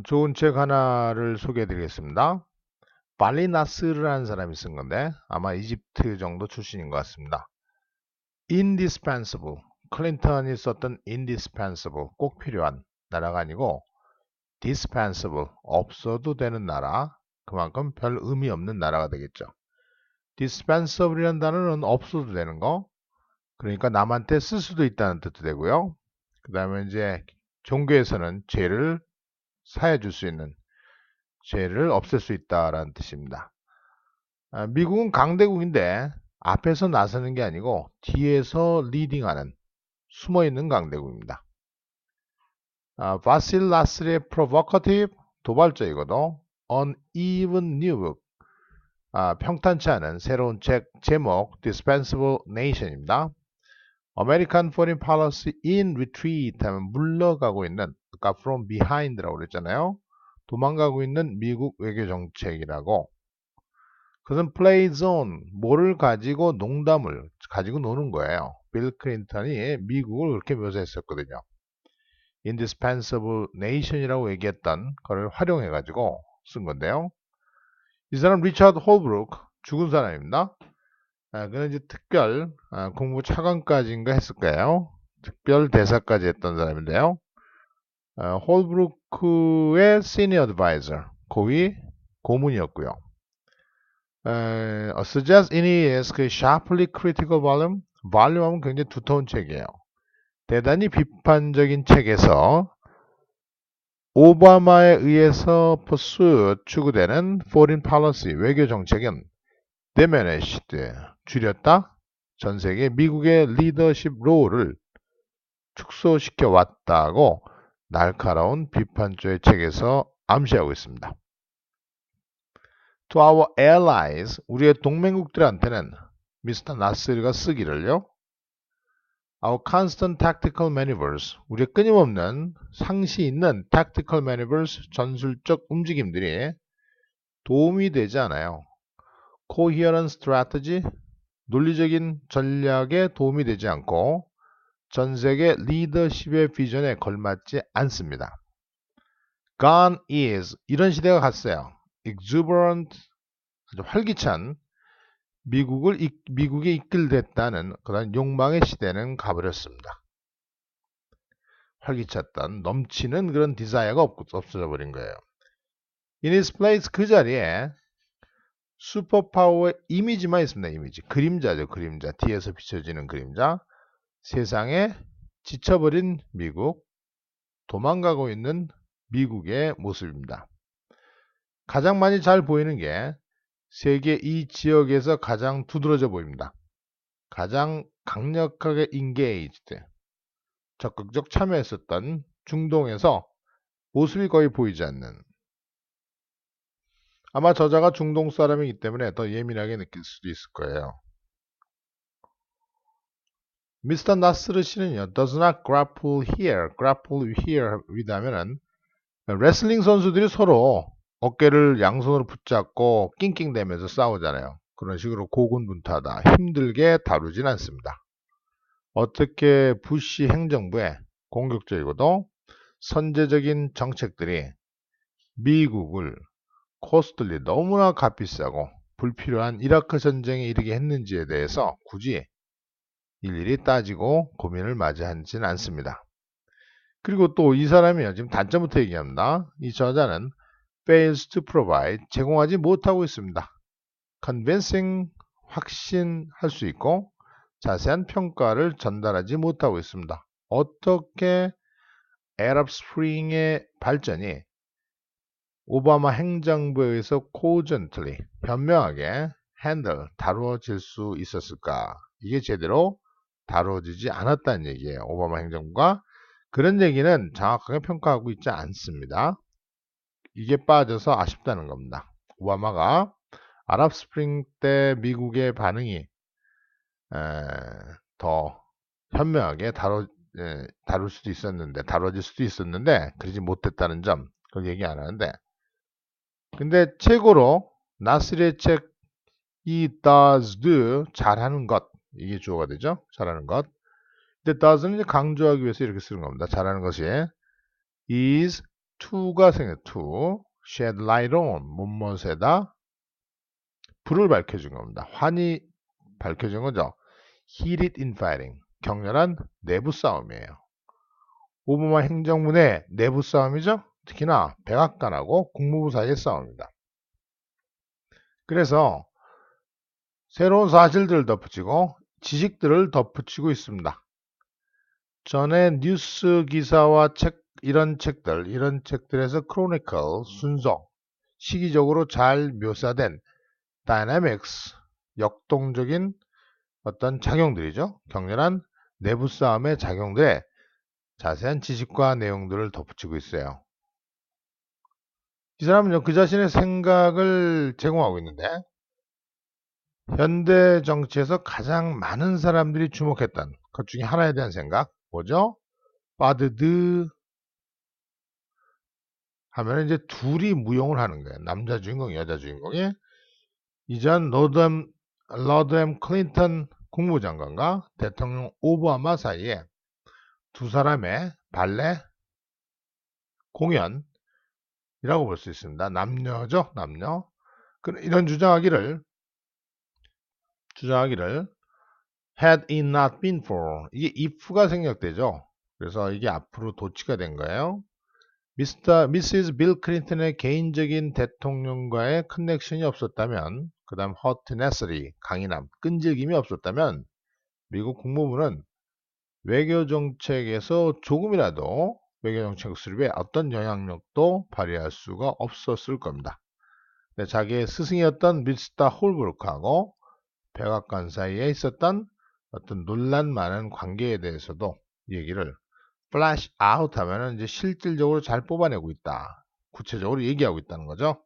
좋은 책 하나를 소개해 드리겠습니다. 발리나스르라는 사람이 쓴 건데 아마 이집트 정도 출신인 것 같습니다. Indispensable. 클린턴이 썼던 indispensable. 꼭 필요한 나라가 아니고 dispensable. 없어도 되는 나라. 그만큼 별 의미 없는 나라가 되겠죠. dispensable이라는 단어는 없어도 되는 거. 그러니까 남한테 쓸 수도 있다는 뜻도 되고요. 그 다음에 이제 종교에서는 죄를 사해 줄 수 있는 죄를 없앨 수 있다라는 뜻입니다. 미국은 강대국인데 앞에서 나서는 게 아니고 뒤에서 리딩하는 숨어있는 강대국입니다. 바실라스의 provocative 도발적이고도 uneven new book 평탄치 않은 새로운 책 제목 dispensable nation입니다. American foreign policy in retreat 하면 물러가고 있는 아까 from behind라고 그랬잖아요. 도망가고 있는 미국 외교 정책이라고. 그것은 play zone, 뭐를 가지고 농담을 가지고 노는 거예요. 빌 클린턴이 미국을 그렇게 묘사했었거든요. indispensable nation이라고 얘기했던 그걸 활용해가지고 쓴 건데요. 이 사람 리차드 홀브룩, 죽은 사람입니다. 그는 이제 특별 공부 차관까지인가 했을 거예요. 특별 대사까지 했던 사람인데요. 홀브루크의 senior advisor, 고위 고문이었고요. Suggest in his 그 sharply critical volume, 하면 굉장히 두터운 책이에요. 대단히 비판적인 책에서 오바마에 의해서 추구되는 foreign policy, 외교 정책은 diminished, 줄였다. 전 세계 미국의 리더십 롤을 축소시켜 왔다고 날카로운 비판조의 책에서 암시하고 있습니다. To our allies, 우리의 동맹국들한테는 미스터 나스르가 쓰기를요. Our constant tactical maneuvers, 우리의 끊임없는 상시 있는 tactical maneuvers, 전술적 움직임들이 도움이 되지 않아요. Coherent strategy, 논리적인 전략에 도움이 되지 않고 전 세계 리더십의 비전에 걸맞지 않습니다. Gone is, 이런 시대가 갔어요. Exuberant, 아주 활기찬 미국이 이끌됐다는 그런 욕망의 시대는 가버렸습니다. 활기찼던 넘치는 그런 디자이어가 없어져 버린 거예요. In his place, 그 자리에 슈퍼파워의 이미지만 있습니다. 이미지. 그림자죠. 그림자. 뒤에서 비춰지는 그림자. 세상에 지쳐버린 미국, 도망가고 있는 미국의 모습입니다. 가장 많이 잘 보이는 게 세계 이 지역에서 가장 두드러져 보입니다. 가장 강력하게 engaged, 적극적 참여했었던 중동에서 모습이 거의 보이지 않는. 아마 저자가 중동 사람이기 때문에 더 예민하게 느낄 수도 있을 거예요. 미스터 나스르 씨는요, does not grapple here with 하면은 레슬링 선수들이 서로 어깨를 양손으로 붙잡고 낑낑대면서 싸우잖아요. 그런 식으로 고군분투하다 힘들게 다루진 않습니다. 어떻게 부시 행정부의 공격적이고도 선제적인 정책들이 미국을 코스틀리 너무나 값비싸고 불필요한 이라크 전쟁에 이르게 했는지에 대해서 굳이 일일이 따지고 고민을 맞이하지는 않습니다. 그리고 또 이 사람이요, 지금 단점부터 얘기합니다. 이 저자는 fails to provide, 제공하지 못하고 있습니다. convincing, 확신할 수 있고 자세한 평가를 전달하지 못하고 있습니다. 어떻게 Arab Spring의 발전이 오바마 행정부에 의해서 cogently, 현명하게 다루어질 수 있었을까? 이게 제대로 다루어지지 않았다는 얘기예요. 오바마 행정부가. 그런 얘기는 정확하게 평가하고 있지 않습니다. 이게 빠져서 아쉽다는 겁니다. 오바마가 아랍 스프링 때 미국의 반응이 더 현명하게 다룰 수도 있었는데, 다뤄질 수도 있었는데 그러지 못했다는 점, 그걸 얘기 안 하는데, 근데 책으로 나스리의 책 이 does do, 잘하는 것, 이게 주어가 되죠. 잘하는 것. 근데 does는 이제 강조하기 위해서 이렇게 쓰는 겁니다. 잘하는 것이 is to가 생겨. to shed light on 무엇에다 불을 밝혀준 겁니다. 환히 밝혀준 거죠. heated infighting 격렬한 내부 싸움이에요. 오바마 행정부 내 내부 싸움이죠. 특히나 백악관하고 국무부 사이의 싸움입니다. 그래서 새로운 사실들을 덧붙이고 지식들을 덧붙이고 있습니다. 전에 뉴스 기사와 이런 책들에서 크로니클, 순서, 시기적으로 잘 묘사된 다이내믹스, 역동적인 어떤 작용들이죠. 격렬한 내부 싸움의 작용들에 자세한 지식과 내용들을 덧붙이고 있어요. 이 사람은 그 자신의 생각을 제공하고 있는데 현대 정치에서 가장 많은 사람들이 주목했던 것 중에 하나에 대한 생각 뭐죠? 바드드 하면 이제 둘이 무용을 하는 거예요. 남자 주인공, 여자 주인공이 이전 러드엠 클린턴 국무장관과 대통령 오바마 사이에 두 사람의 발레 공연이라고 볼 수 있습니다. 남녀죠, 남녀. 이런 주장하기를 had it not been for 이게 if가 생략되죠. 그래서 이게 앞으로 도치가 된 거예요. 미시스 빌 클린턴의 개인적인 대통령과의 커넥션이 없었다면, 그 다음 허트네스리, 강인함, 끈질김이 없었다면 미국 국무부는 외교정책에서 조금이라도 외교정책 수립에 어떤 영향력도 발휘할 수가 없었을 겁니다. 자기의 스승이었던 미스터 홀브루크하고 백악관 사이에 있었던 어떤 논란 많은 관계에 대해서도 얘기를 플래시 아웃 하면은 이제 실질적으로 잘 뽑아내고 있다. 구체적으로 얘기하고 있다는 거죠.